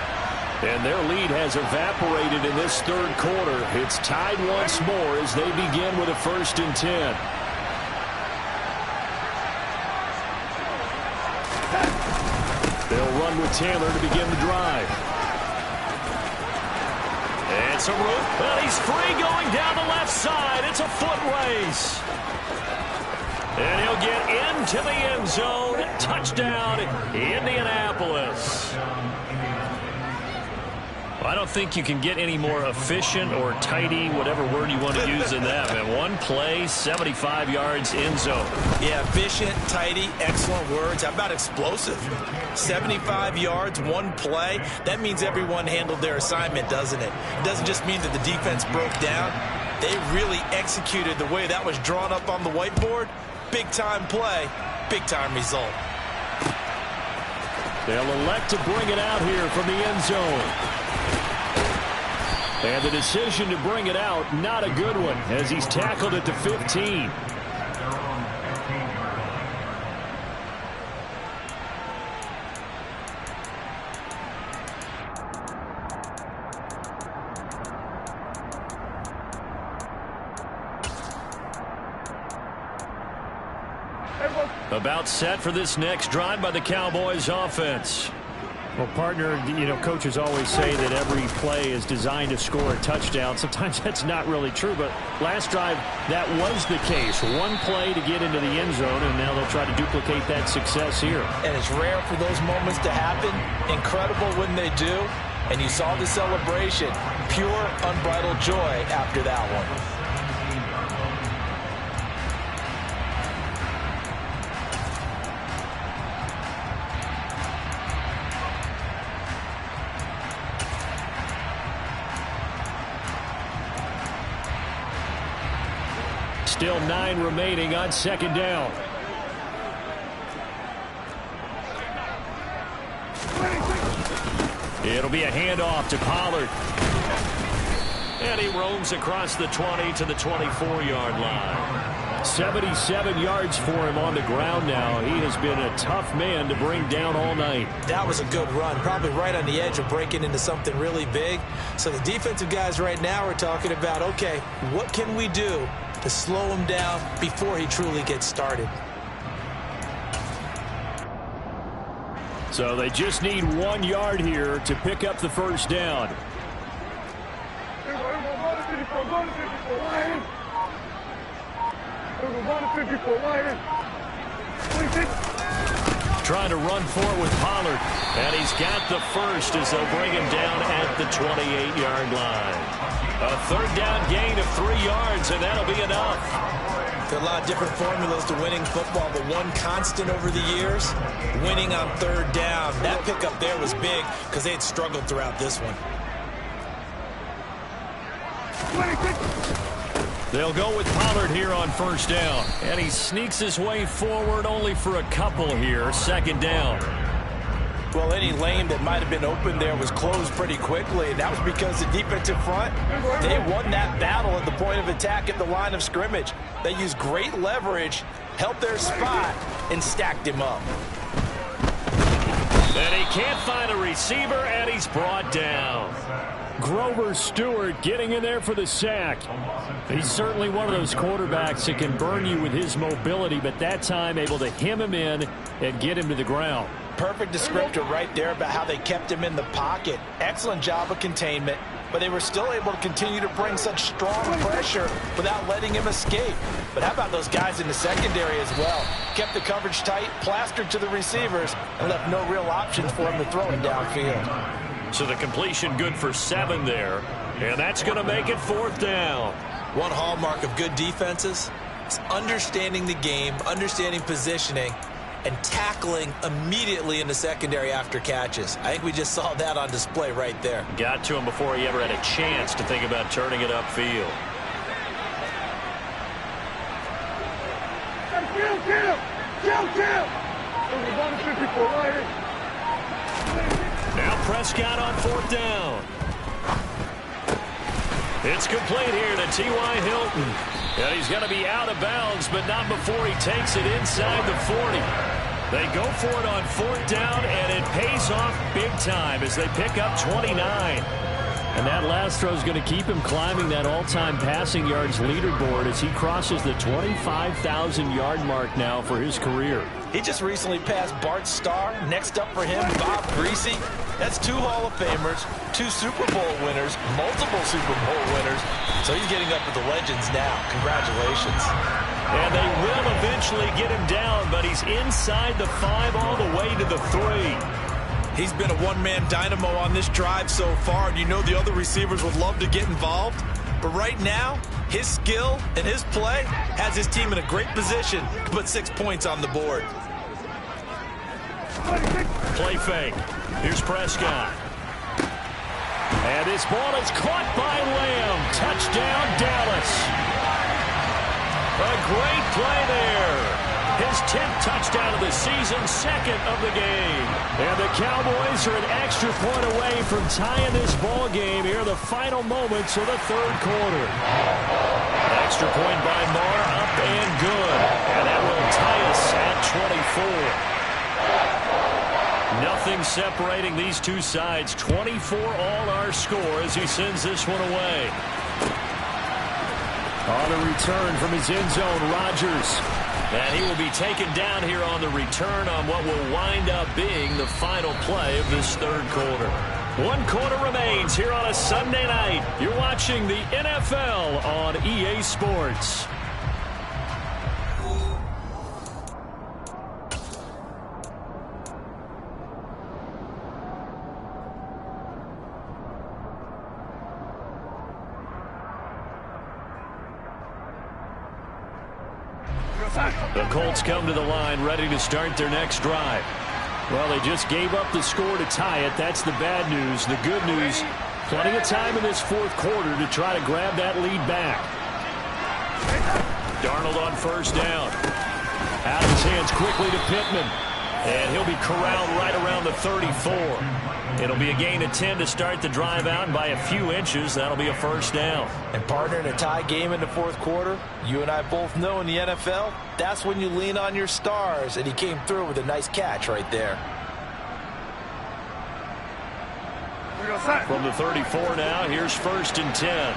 And their lead has evaporated in this 3rd quarter. It's tied once more as they begin with a 1st and 10. They'll run with Taylor to begin the drive. And some room. Well, he's free going down the left side. It's a foot race. And he'll get into the end zone. Touchdown, Indianapolis. I don't think you can get any more efficient or tidy, whatever word you want to use in that, man. One play, 75 yards, end zone. Yeah, efficient, tidy, excellent words. How about explosive? 75 yards, one play. That means everyone handled their assignment, doesn't it? It doesn't just mean that the defense broke down. They really executed the way that was drawn up on the whiteboard. Big-time play, big-time result. They'll elect to bring it out here from the end zone. And the decision to bring it out, not a good one, as he's tackled at the 15. About set for this next drive by the Cowboys offense. Well, partner, you know, coaches always say that every play is designed to score a touchdown. Sometimes that's not really true, but last drive, that was the case. One play to get into the end zone, and now they'll try to duplicate that success here. And it's rare for those moments to happen. Incredible when they do. And you saw the celebration. Pure, unbridled joy after that one. Still 9 remaining on 2nd down. It'll be a handoff to Pollard. And he roams across the 20 to the 24-yard line. 77 yards for him on the ground now. He has been a tough man to bring down all night. That was a good run, probably right on the edge of breaking into something really big. So the defensive guys right now are talking about, okay, what can we do to slow him down before he truly gets started? So they just need 1 yard here to pick up the first down. Trying to run for it with Pollard. And he's got the first as they'll bring him down at the 28-yard line. A third down gain of 3 yards, and that'll be enough. There are a lot of different formulas to winning football, but one constant over the years, winning on third down. That pickup there was big because they had struggled throughout this one. They'll go with Pollard here on first down. And he sneaks his way forward only for a couple here. Second down. Well, any lane that might have been open there was closed pretty quickly, and that was because the defensive front, they won that battle at the point of attack at the line of scrimmage. They used great leverage, helped their spot, and stacked him up. And he can't find a receiver, and he's brought down. Grover Stewart getting in there for the sack. He's certainly one of those quarterbacks that can burn you with his mobility, but that time able to hem him in and get him to the ground. Perfect descriptor right there about how they kept him in the pocket. Excellent job of containment, but they were still able to continue to bring such strong pressure without letting him escape. But how about those guys in the secondary as well? Kept the coverage tight, plastered to the receivers, and left no real options for him to throw him downfield. So the completion good for 7 there, and that's going to make it fourth down. One hallmark of good defenses is understanding the game, understanding positioning, and tackling immediately in the secondary after catches. I think we just saw that on display right there. Got to him before he ever had a chance to think about turning it upfield. Now Prescott on fourth down. It's complete here to T.Y. Hilton. And he's going to be out of bounds, but not before he takes it inside the 40. They go for it on fourth down, and it pays off big time as they pick up 29. And that last throw is going to keep him climbing that all-time passing yards leaderboard as he crosses the 25,000-yard mark now for his career. He just recently passed Bart Starr. Next up for him, Bob Greasy. That's 2 Hall of Famers, 2 Super Bowl winners, multiple Super Bowl winners. So he's getting up with the legends now. Congratulations. And they will eventually get him down, but he's inside the 5 all the way to the 3. He's been a one-man dynamo on this drive so far, and you know the other receivers would love to get involved. But right now, his skill and his play has his team in a great position to put 6 points on the board. Play fake. Here's Prescott. And his ball is caught by Lamb. Touchdown, Dallas. A great play there. His 10th touchdown of the season, 2nd of the game. And the Cowboys are an extra point away from tying this ball game here in the final moments of the third quarter. Extra point by Marr, up and good. And that will tie us at 24. Nothing separating these two sides. 24 all our score as he sends this one away. On the return from his end zone, Rodgers. And he will be taken down here on the return on what will wind up being the final play of this third quarter. 1 quarter remains here on a Sunday night. You're watching the NFL on EA Sports. The Colts come to the line ready to start their next drive. Well, they just gave up the score to tie it. That's the bad news. The good news, plenty of time in this fourth quarter to try to grab that lead back. Darnold on first down. Out of his hands quickly to Pittman. And he'll be corralled right around the 34. It'll be a gain of 10 to start the drive out, and by a few inches, that'll be a first down. And partner, in a tie game in the fourth quarter, you and I both know in the NFL, that's when you lean on your stars, and he came through with a nice catch right there. From the 34 now, here's 1st and 10.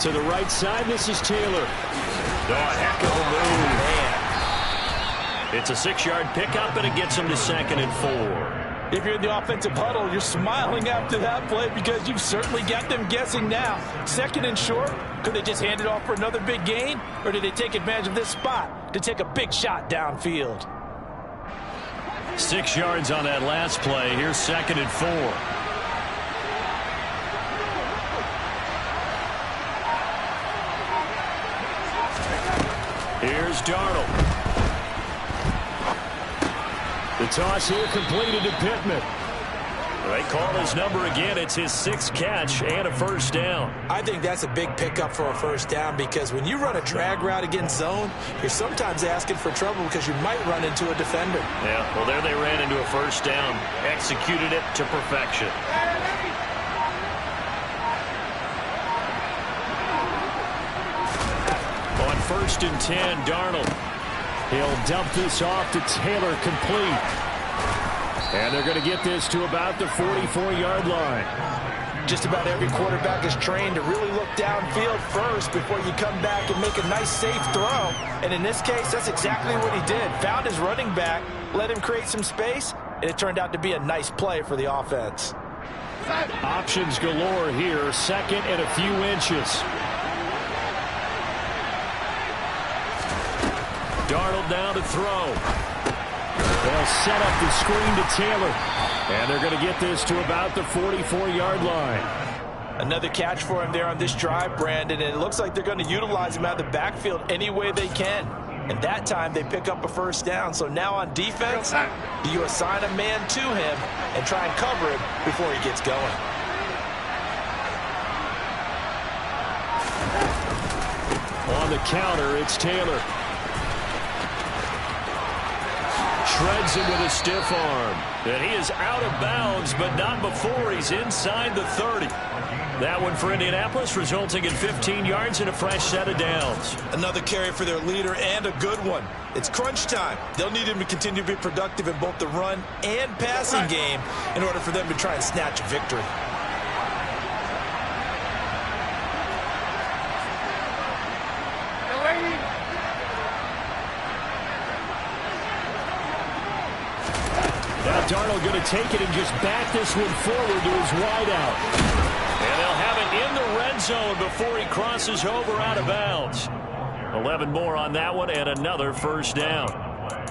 To the right side, this is Taylor. Oh, a heck of a move. Man. It's a 6-yard pickup, and it gets him to 2nd and 4. If you're in the offensive huddle, you're smiling after that play because you've certainly got them guessing now. 2nd and short, could they just hand it off for another big gain? Or did they take advantage of this spot to take a big shot downfield? 6 yards on that last play. Here's 2nd and 4. Here's Darnold. The toss here completed to Pittman. They call his number again. It's his 6th catch and a first down. I think that's a big pickup for a first down because when you run a drag route against zone, you're sometimes asking for trouble because you might run into a defender. Yeah, well, there they ran into a first down. Executed it to perfection. On 1st and 10, Darnold. He'll dump this off to Taylor, complete. And they're going to get this to about the 44-yard line. Just about every quarterback is trained to really look downfield first before you come back and make a nice, safe throw. And in this case, that's exactly what he did. Found his running back, let him create some space, and it turned out to be a nice play for the offense. Options galore here, 2nd and a few inches. Darnold down to throw. They'll set up the screen to Taylor. And they're going to get this to about the 44-yard line. Another catch for him there on this drive, Brandon, and it looks like they're going to utilize him out of the backfield any way they can. And that time they pick up a first down. So now on defense, you assign a man to him and try and cover him before he gets going. On the counter, it's Taylor. Shreds him with a stiff arm. And he is out of bounds, but not before he's inside the 30. That one for Indianapolis, resulting in 15 yards and a fresh set of downs. Another carry for their leader and a good one. It's crunch time. They'll need him to continue to be productive in both the run and passing game in order for them to try and snatch a victory. Now Darnold going to take it and just back this one forward to his wideout. And they'll have it in the red zone before he crosses over out of bounds. 11 more on that one and another first down.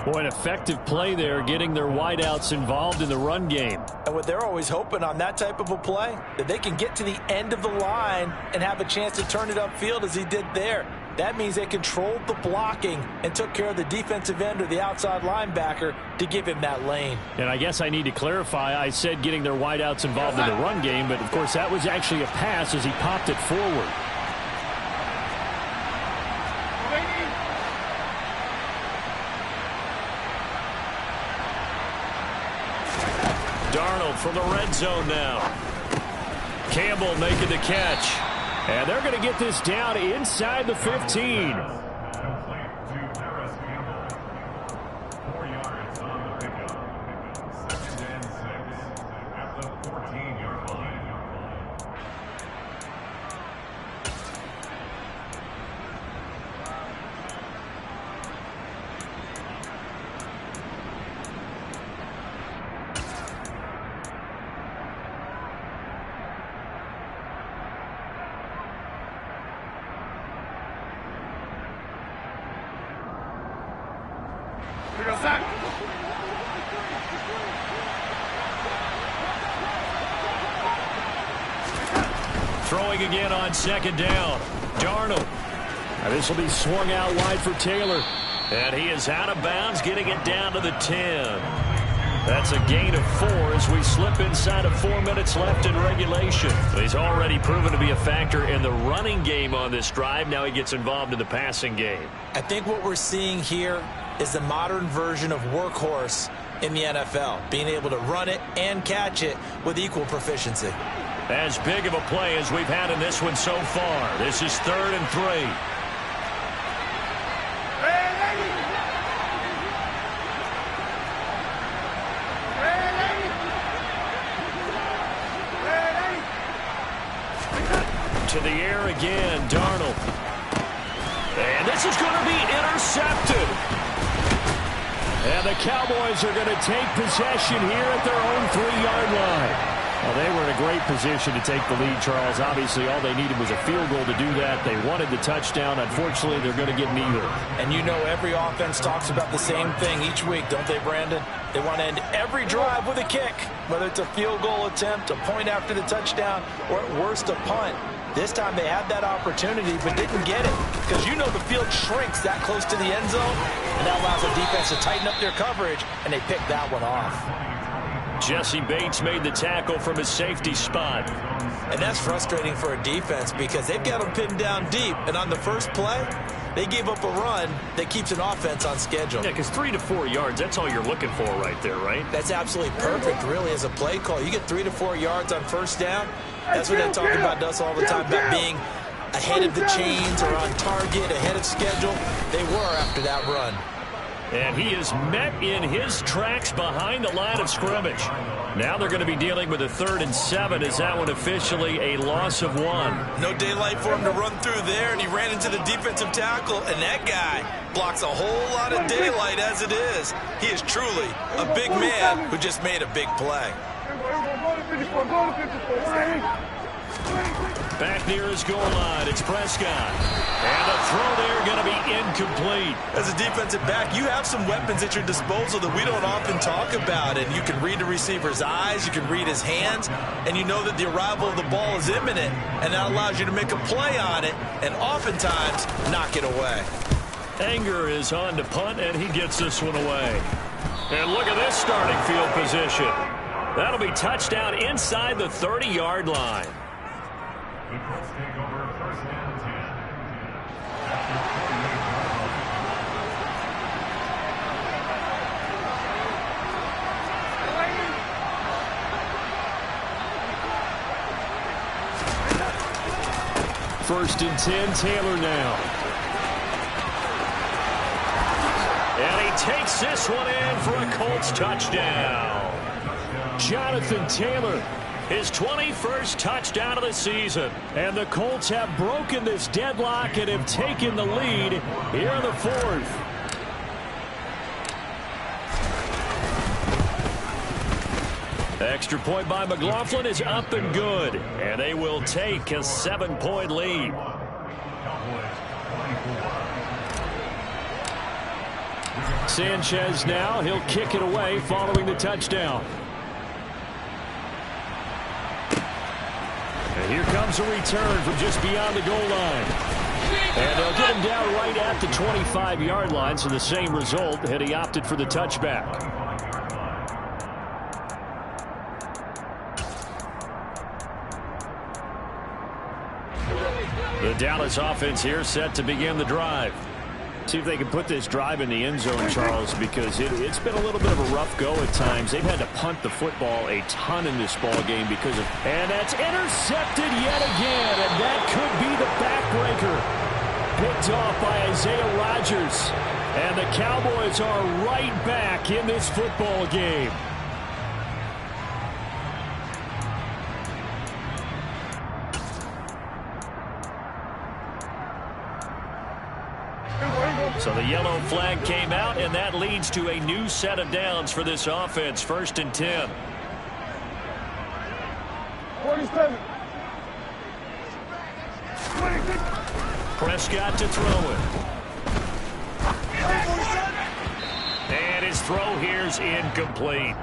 Boy, an effective play there, getting their wideouts involved in the run game. And what they're always hoping on that type of a play, that they can get to the end of the line and have a chance to turn it upfield as he did there. That means they controlled the blocking and took care of the defensive end or the outside linebacker to give him that lane. And I guess I need to clarify, I said getting their wideouts involved in the run game, but of course that was actually a pass as he popped it forward. Darnold from the red zone now. Campbell making the catch. And they're going to get this down inside the 15. Throwing again on second down. Darnold. This will be swung out wide for Taylor. And he is out of bounds, getting it down to the 10. That's a gain of 4 as we slip inside of 4 minutes left in regulation. He's already proven to be a factor in the running game on this drive. Now he gets involved in the passing game. I think what we're seeing here is the modern version of workhorse in the NFL, being able to run it and catch it with equal proficiency. As big of a play as we've had in this one so far. This is 3rd and 3. To the air again, Darnold. And this is going to be intercepted. And the Cowboys are going to take possession here at their own 3-yard line. Well, they were in a great position to take the lead, Charles. Obviously, all they needed was a field goal to do that. They wanted the touchdown. Unfortunately, they're going to get neither. And you know every offense talks about the same thing each week, don't they, Brandon? They want to end every drive with a kick, whether it's a field goal attempt, a point after the touchdown, or at worst, a punt. This time they had that opportunity but didn't get it because you know the field shrinks that close to the end zone, and that allows the defense to tighten up their coverage, and they picked that one off. Jesse Bates made the tackle from his safety spot. And that's frustrating for a defense because they've got them pinned down deep, and on the first play, they gave up a run that keeps an offense on schedule. Yeah, because 3 to 4 yards, that's all you're looking for right there, right? That's absolutely perfect, really, as a play call. You get 3 to 4 yards on first down. That's what they talk about to us all the time, about being ahead of the chains or on target, ahead of schedule. They were after that run. And he is met in his tracks behind the line of scrimmage. Now they're going to be dealing with a 3rd and 7. Is that one officially a loss of 1? No daylight for him to run through there, and he ran into the defensive tackle, and that guy blocks a whole lot of daylight as it is. He is truly a big man who just made a big play. Back near his goal line, it's Prescott. And the throw there going to be incomplete. As a defensive back, you have some weapons at your disposal that we don't often talk about. And you can read the receiver's eyes, you can read his hands, and you know that the arrival of the ball is imminent. And that allows you to make a play on it and oftentimes knock it away. Anger is on to punt, and he gets this one away. And look at this starting field position. That'll be touchdown inside the 30-yard line. First and 10, Taylor now. And he takes this one in for a Colts touchdown. Jonathan Taylor, his 21st touchdown of the season. And the Colts have broken this deadlock and have taken the lead here in the 4th. Extra point by McLaughlin is up and good. And they will take a 7-point lead. Sanchez now, he'll kick it away following the touchdown. And here comes a return from just beyond the goal line. And they'll get him down right at the 25-yard line, so the same result had he opted for the touchback. The Dallas offense here set to begin the drive. See if they can put this drive in the end zone, Charles, because it's been a little bit of a rough go at times. They've had to punt the football a ton in this ball game because of... And that's intercepted yet again, and that could be the backbreaker. Picked off by Isaiah Rodgers. And the Cowboys are right back in this football game. So the yellow flag came out, and that leads to a new set of downs for this offense. 1st and 10. 47. Prescott to throw it. And his throw here's incomplete.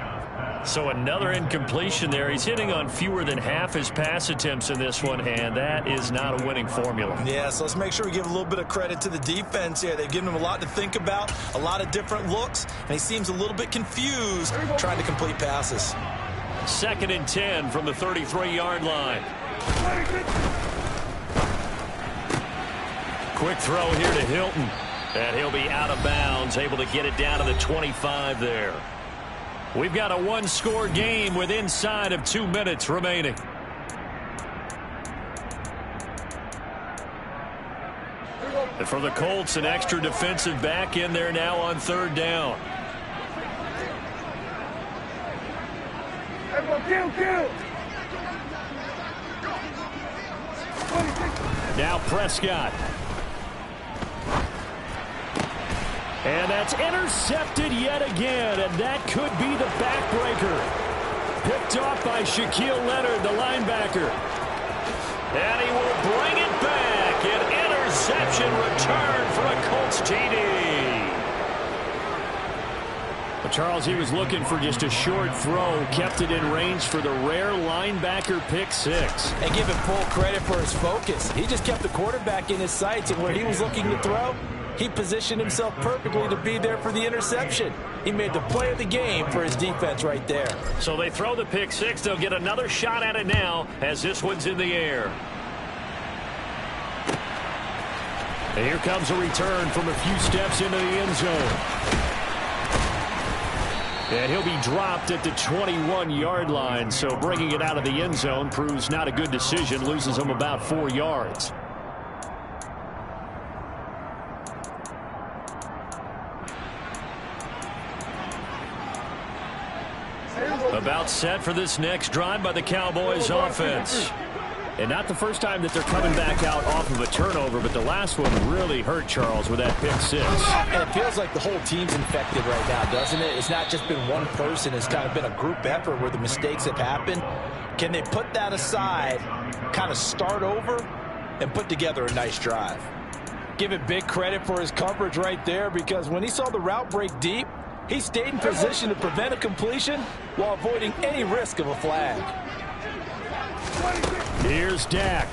So another incompletion there. He's hitting on fewer than half his pass attempts in this one, and that is not a winning formula. Yeah, so let's make sure we give a little bit of credit to the defense here. They've given him a lot to think about, a lot of different looks, and he seems a little bit confused trying to complete passes. 2nd and 10 from the 33-yard line. Quick throw here to Hilton, and he'll be out of bounds, able to get it down to the 25 there. We've got a one-score game with inside of 2 minutes remaining. And for the Colts, an extra defensive back in there now on 3rd down. Now Prescott. And that's intercepted yet again, and that could be the backbreaker. Picked off by Shaquille Leonard, the linebacker. And he will bring it back. An interception return for a Colts TD. Well, Charles, he was looking for just a short throw, kept it in range for the rare linebacker pick 6. And give him full credit for his focus. He just kept the quarterback in his sights, and where he was looking to throw, he positioned himself perfectly to be there for the interception. He made the play of the game for his defense right there. So they throw the pick 6. They'll get another shot at it now as this one's in the air. And here comes a return from a few steps into the end zone. And he'll be dropped at the 21-yard line. So bringing it out of the end zone proves not a good decision. Loses him about 4 yards. About set for this next drive by the Cowboys offense. And not the first time that they're coming back out off of a turnover, but the last one really hurt Charles with that pick 6. And it feels like the whole team's infected right now, doesn't it? It's not just been one person. It's kind of been a group effort where the mistakes have happened. Can they put that aside, kind of start over, and put together a nice drive? Give it big credit for his coverage right there, because when he saw the route break deep, he stayed in position to prevent a completion while avoiding any risk of a flag. Here's Dak.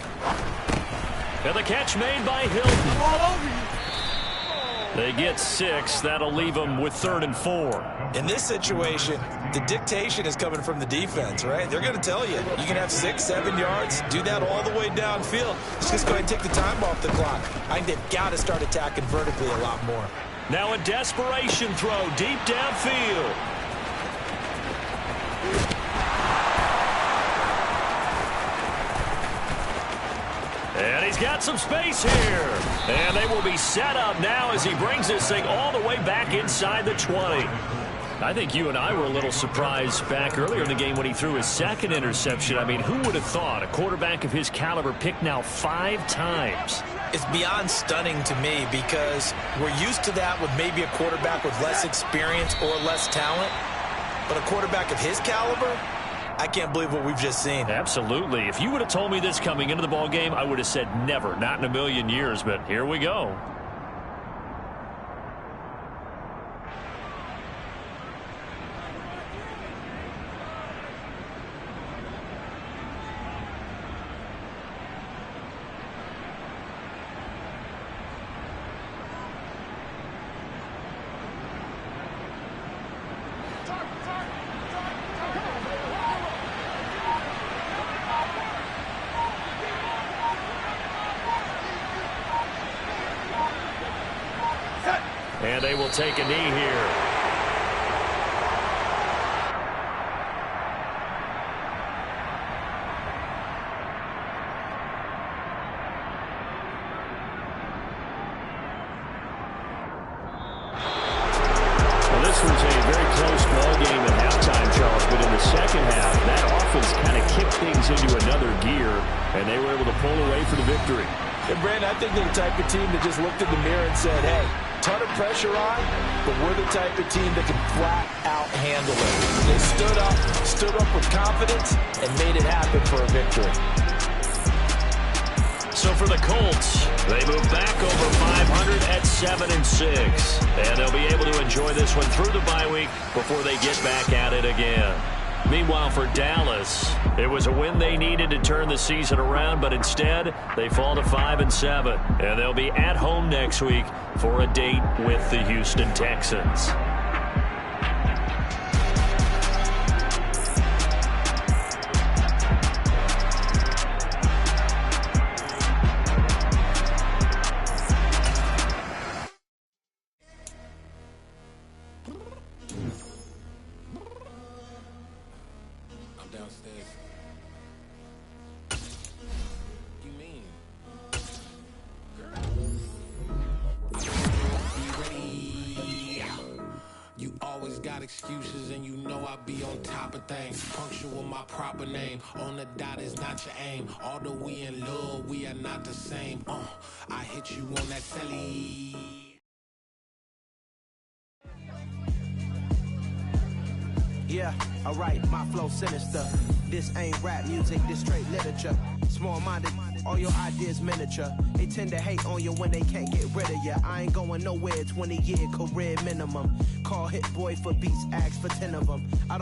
And the catch made by Hilton. They get 6. That'll leave them with 3rd and 4. In this situation, the dictation is coming from the defense, right? They're going to tell you, you can have 6, 7 yards, do that all the way downfield. Let's just go ahead and take the time off the clock. I think they've got to start attacking vertically a lot more. Now a desperation throw deep downfield. And he's got some space here. And they will be set up now as he brings this thing all the way back inside the 20. I think you and I were a little surprised back earlier in the game when he threw his 2nd interception. I mean, who would have thought a quarterback of his caliber picked now 5 times? It's beyond stunning to me, because we're used to that with maybe a quarterback with less experience or less talent. But a quarterback of his caliber, I can't believe what we've just seen. Absolutely. If you would have told me this coming into the ball game, I would have said never, not in a million years. But here we go. And they will take a knee here. Well, this was a very close ball game at halftime, Charles, but in the second half, that offense kind of kicked things into another gear, and they were able to pull away for the victory. And Brandon, I think they're the type of team that just looked in the mirror and said, hey, ton of pressure on, but we're the type of team that can flat out handle it. They stood up with confidence and made it happen for a victory. So for the Colts, they move back over 500 at 7-6. And they'll be able to enjoy this one through the bye week before they get back at it again. Meanwhile, for Dallas, it was a win they needed to turn the season around, but instead they fall to 5-7, and they'll be at home next week for a date with the Houston Texans. Downstairs. You mean? Girl. Be ready. You always got excuses and you know I be on top of things. Punctual my proper name. On the dot is not your aim. Although we in love, we are not the same. I hit you on that celly. Yeah, alright, my flow sinister. This ain't rap music, this straight literature. Small-minded, all your ideas miniature. They tend to hate on you when they can't get rid of you. I ain't going nowhere, 20-year career minimum. Call Hit Boy for beats, ask for 10 of them. I don't